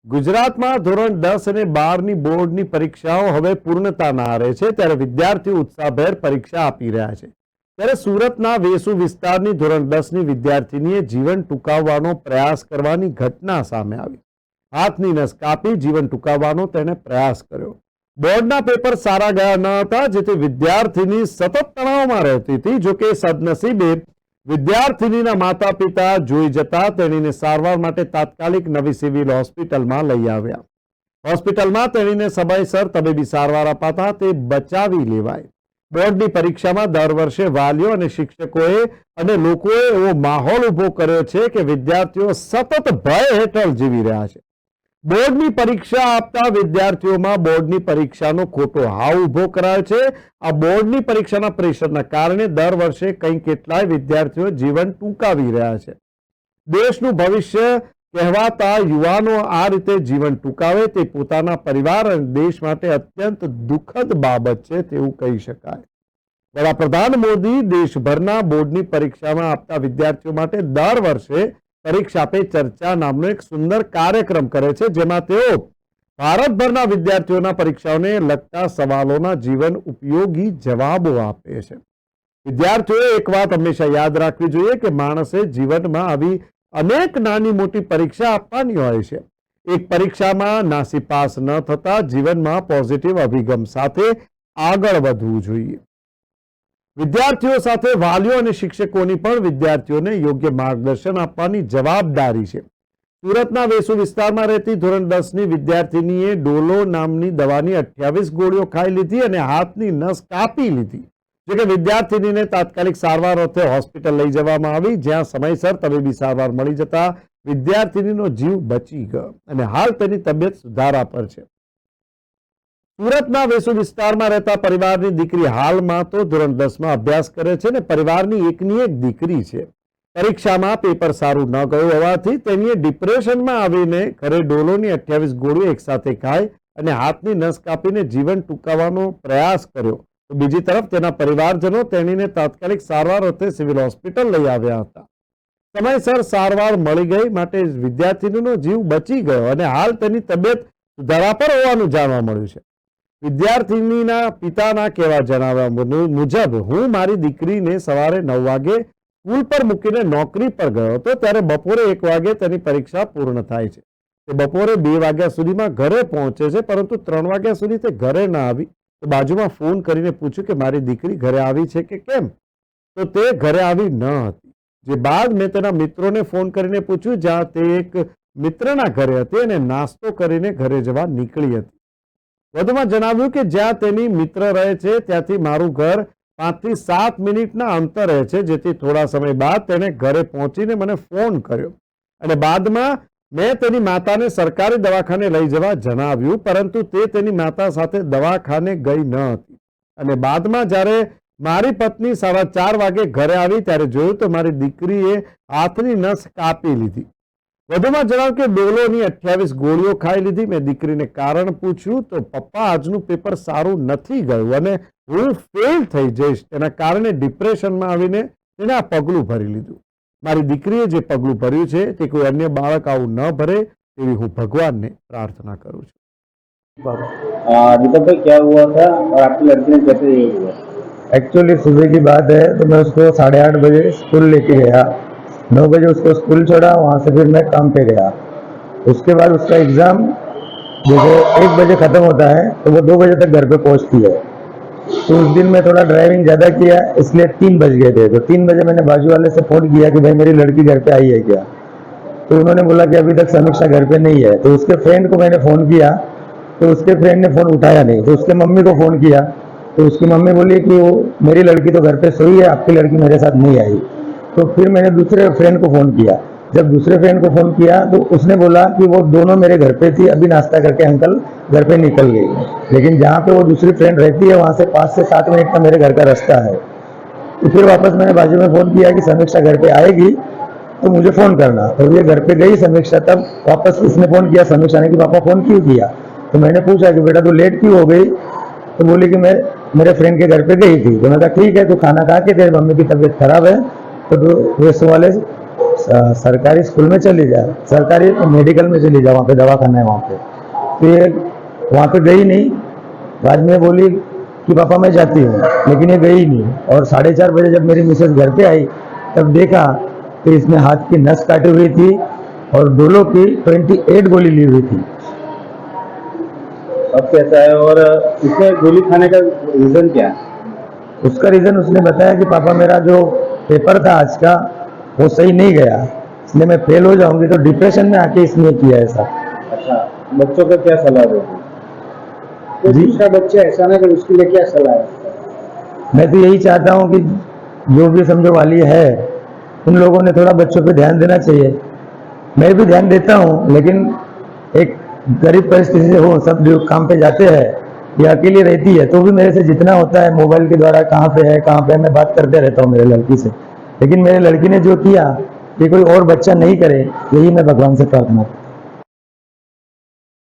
ગુજરાતમાં ધોરણ 10 અને 12ની બોર્ડની પરીક્ષાઓ હવે પૂર્ણતાના આરે છે, ત્યારે વિદ્યાર્થીઓ ઉત્સાહભેર પરીક્ષા આપી રહ્યા છે. ત્યારે સુરતના વેસુ વિસ્તારની ધોરણ 10ની વિદ્યાર્થીનીએ જીવન ટૂંકાવવાનો પ્રયાસ કરવાની ઘટના સામે આવી. હાથની નસ કાપી જીવન ટૂંકાવવાનો તેણે પ્રયાસ કર્યો. બોર્ડના પેપર સારા ગયા ન હતા, જેથી વિદ્યાર્થીની સતત તણાવમાં રહેતી હતી. જોકે સદનસીબે વિદ્યાર્થીનીના માતા પિતા જોઈ જતા તેણીને સારવાર માટે તાત્કાલિક નવી સિવિલ હોસ્પિટલમાં લઈ આવ્યા. હોસ્પિટલમાં તેણીને સમયસર તબીબી સારવાર અપાતા તે બચાવી લેવાય. બોર્ડની પરીક્ષામાં દર વર્ષે વાલીઓ અને શિક્ષકોએ અને લોકોએ એવો માહોલ ઉભો કર્યો છે કે વિદ્યાર્થીઓ સતત ભય હેઠળ જીવી રહ્યા છે. બોર્ડની પરીક્ષા આપતા વિદ્યાર્થીઓમાં બોર્ડની પરીક્ષાનો ખોટો હાવ ઉભો કરાયો છે. આ બોર્ડની પરીક્ષાના પ્રેશરના કારણે દર વર્ષે કંઈ કેટલાય વિદ્યાર્થીઓ જીવન ટૂંકાવી રહ્યા છે. દેશનું ભવિષ્ય કહેવાતા યુવાનો આ રીતે જીવન ટૂંકાવે તે પોતાના પરિવાર અને દેશ માટે અત્યંત દુઃખદ બાબત છે તેવું કહી શકાય. વડાપ્રધાન મોદી દેશભરના બોર્ડની પરીક્ષામાં આપતા વિદ્યાર્થીઓ માટે દર વર્ષે પરીક્ષા પે ચર્ચા નામનો એક સુંદર કાર્યક્રમ કરે છે, જેમાં તેઓ ભારતભરના વિદ્યાર્થીઓના પરીક્ષાઓને લગતા સવાલોના જીવન ઉપયોગી જવાબો આપે છે. વિદ્યાર્થીઓએ એક વાત હંમેશા યાદ રાખવી જોઈએ કે માણસે જીવનમાં આવી અનેક નાની મોટી પરીક્ષા આપવાની હોય છે. એક પરીક્ષામાં નાસીપાસ ન થતા જીવનમાં પોઝિટિવ અભિગમ સાથે આગળ વધવું જોઈએ. વિદ્યાર્થીઓ સાથે વાલીઓ અને શિક્ષકોની પણ વિદ્યાર્થીઓને યોગ્ય માર્ગદર્શન આપવાની જવાબદારી છે. સુરતના વેસુ વિસ્તારમાં રહેતી ધોરણ 10ની વિદ્યાર્થીનીએ ડોલો નામની દવાની 28 ગોળીઓ ખાઈ લીધી અને હાથની નસ કાપી લીધી. જોકે વિદ્યાર્થીનીને તાત્કાલિક સારવાર અર્થે હોસ્પિટલ લઈ જવામાં આવી, જ્યાં સમયસર તબીબી સારવાર મળી જતા વિદ્યાર્થીનીનો જીવ બચી ગયો અને હાલ તેની તબિયત સુધારા પર છે. સુરતના વેસુ વિસ્તારમાં રહેતા પરિવારની દીકરી હાલમાં તો ધોરણ 10માં અભ્યાસ કરે છે ને પરિવારની એકની એક દીકરી છે. પરીક્ષામાં પેપર સારું ન ગયું હોવાથી તેણીએ ડિપ્રેશનમાં આવીને ઘરે ડોલોની 28 ગોળીઓ એકસાથે ખાઈ અને હાથની નસ કાપીને જીવન ટૂંકાવવાનો પ્રયાસ કર્યો. તો બીજી તરફ તેના પરિવારજનો તેણીને તાત્કાલિક સારવાર અર્થે સિવિલ હોસ્પિટલ લઈ આવ્યા હતા. સમયસર સારવાર મળી ગઈ માટે વિદ્યાર્થીનીનો જીવ બચી ગયો અને હાલ તેની તબિયત સુધારા પર હોવાનું જાણવા મળ્યું છે. વિદ્યાર્થીનીના પિતાના કહેવા જણાવ્યા મુજબ હું મારી દીકરીને સવારે 9 વાગે સ્કૂલ પર મૂકીને નોકરી પર ગયો હતો, ત્યારે બપોરે 1 વાગે તેની પરીક્ષા પૂર્ણ થાય છે. તે બપોરે 2 વાગ્યા સુધીમાં ઘરે પહોંચે છે, પરંતુ 3 વાગ્યા સુધી તે ઘરે ના આવી. તો બાજુમાં ફોન કરીને પૂછ્યું કે મારી દીકરી ઘરે આવી છે કે કેમ, તો તે ઘરે આવી ન હતી. જે બાદ મેં તેના મિત્રોને ફોન કરીને પૂછ્યું, જ્યાં તે એક મિત્રના ઘરે હતી અને નાસ્તો કરીને ઘરે જવા નીકળી હતી. વધુમાં જણાવ્યું કે જ્યાં તેની મિત્ર રહે છે ત્યાંથી મારું ઘર 5 થી 7 મિનિટના અંતરે છે, જેથી થોડા સમય બાદ તેણે ઘરે પહોંચીને મને ફોન કર્યો અને બાદમાં મેં તેની માતાને સરકારી દવાખાને લઈ જવા જણાવ્યું, પરંતુ તે તેની માતા સાથે દવાખાને ગઈ ન હતી. અને બાદમાં જ્યારે મારી પત્ની 4:30 વાગે ઘરે આવી ત્યારે જોયું તો મારી દીકરીએ હાથની નસ કાપી લીધી. વધુમાં જણાવ્યું કે ડોલોની 28 ગોળીઓ ખાઈ લીધી. મેં દીકરીને કારણ પૂછ્યું તો પપ્પા આજનું પેપર સારું નથી ગયું અને હું ફેલ થઈ જઈશ, તેના કારણે ડિપ્રેશનમાં આવીને તેને આ પગલું ભરી લીધું. મારી દીકરીએ જે પગલું ભર્યું છે તે કોઈ અન્ય બાળક આવું ન ભરે તેવી હું ભગવાનને પ્રાર્થના કરું છું. दीपक भाई क्या हुआ था और आपकी लड़की ने कैसे ये हुआ? एक्चुअली सुबह की बात है तो मैं उसको 8:30 बजे स्कूल लेके गया. 9 बजे उसको स्कूल छोड़ा, वहाँ से फिर मैं काम पे गया. उसके बाद उसका एग्ज़ाम जैसे 1 बजे ख़त्म होता है तो वो 2 बजे तक घर पे पहुँचती है. तो उस दिन मैं थोड़ा ड्राइविंग ज़्यादा किया, इसलिए 3 बज गए थे. तो 3 बजे मैंने बाजू वाले से फ़ोन किया कि भाई मेरी लड़की घर पे आई है क्या. तो उन्होंने बोला कि अभी तक समीक्षा घर पे नहीं है. तो उसके फ्रेंड को मैंने फ़ोन किया तो उसके फ्रेंड ने फ़ोन उठाया नहीं. तो उसके मम्मी को फ़ोन किया तो उसकी मम्मी बोली कि वो मेरी लड़की तो घर पे सोई है, आपकी लड़की मेरे साथ नहीं आई. तो फिर मैंने दूसरे फ्रेंड को फ़ोन किया. जब दूसरे फ्रेंड को फ़ोन किया तो उसने बोला कि वो दोनों मेरे घर पे थी, अभी नाश्ता करके अंकल घर पे निकल गई. लेकिन जहाँ पे वो दूसरी फ्रेंड रहती है वहाँ से 5 से 7 मिनट का मेरे घर का रास्ता है. तो फिर वापस मैंने बाजू में फ़ोन किया कि समीक्षा घर पे आएगी तो मुझे फ़ोन करना. तो ये घर पे गई समीक्षा, तब वापस इसने फ़ोन किया समीक्षा ने कि पापा फ़ोन क्यों किया. तो मैंने पूछा कि बेटा तू लेट क्यों हो गई. तो बोली कि मैं मेरे फ्रेंड के घर पे गई थी. तो मैंने कहा ठीक है, तो खाना खा के तेरी मम्मी की तबीयत खराब है तो वेसु वाले सरकारी स्कूल में चली जा, सरकारी मेडिकल में चली जा, वहाँ पे दवाखाना है वहाँ पे। तो ये वहाँ पे गई नहीं, बाद में बोली कि पापा मैं जाती हूँ, लेकिन ये गई नहीं। और 4:30 बजे जब मेरी मिसेज घर पे आई तब देखा कि इसने हाथ की नस काटी हुई थी और डोलो की 28 गोली ली हुई थी। अब कैसा है और इसने गोली खाने का रीजन क्या है? उसका रीजन उसने बताया कि पापा मेरा जो पेपर था आज का वो सही नहीं गया, इसलिए मैं फेल हो जाऊंगी, तो डिप्रेशन में आके इसने किया ऐसा। अच्छा, बच्चों को क्या सलाह दोगे? तो जी। दूसरा बच्चा ऐसा ना, तो उसके लिए क्या सलाह है? मैं तो यही चाहता हूँ कि जो भी समझो वाली है उन लोगों ने थोड़ा बच्चों पे ध्यान देना चाहिए। मैं भी ध्यान देता हूँ, लेकिन एक गरीब परिस्थिति से हो, सब जो काम पे जाते हैं, ये अकेली रहती है, तो भी मेरे से जितना होता है मोबाइल के द्वारा कहाँ पे है मैं बात करते रहता हूँ मेरे लड़की से। लेकिन मेरे लड़की ने जो किया ये कोई और बच्चा नहीं करे, यही मैं भगवान से प्रार्थना करता हूँ।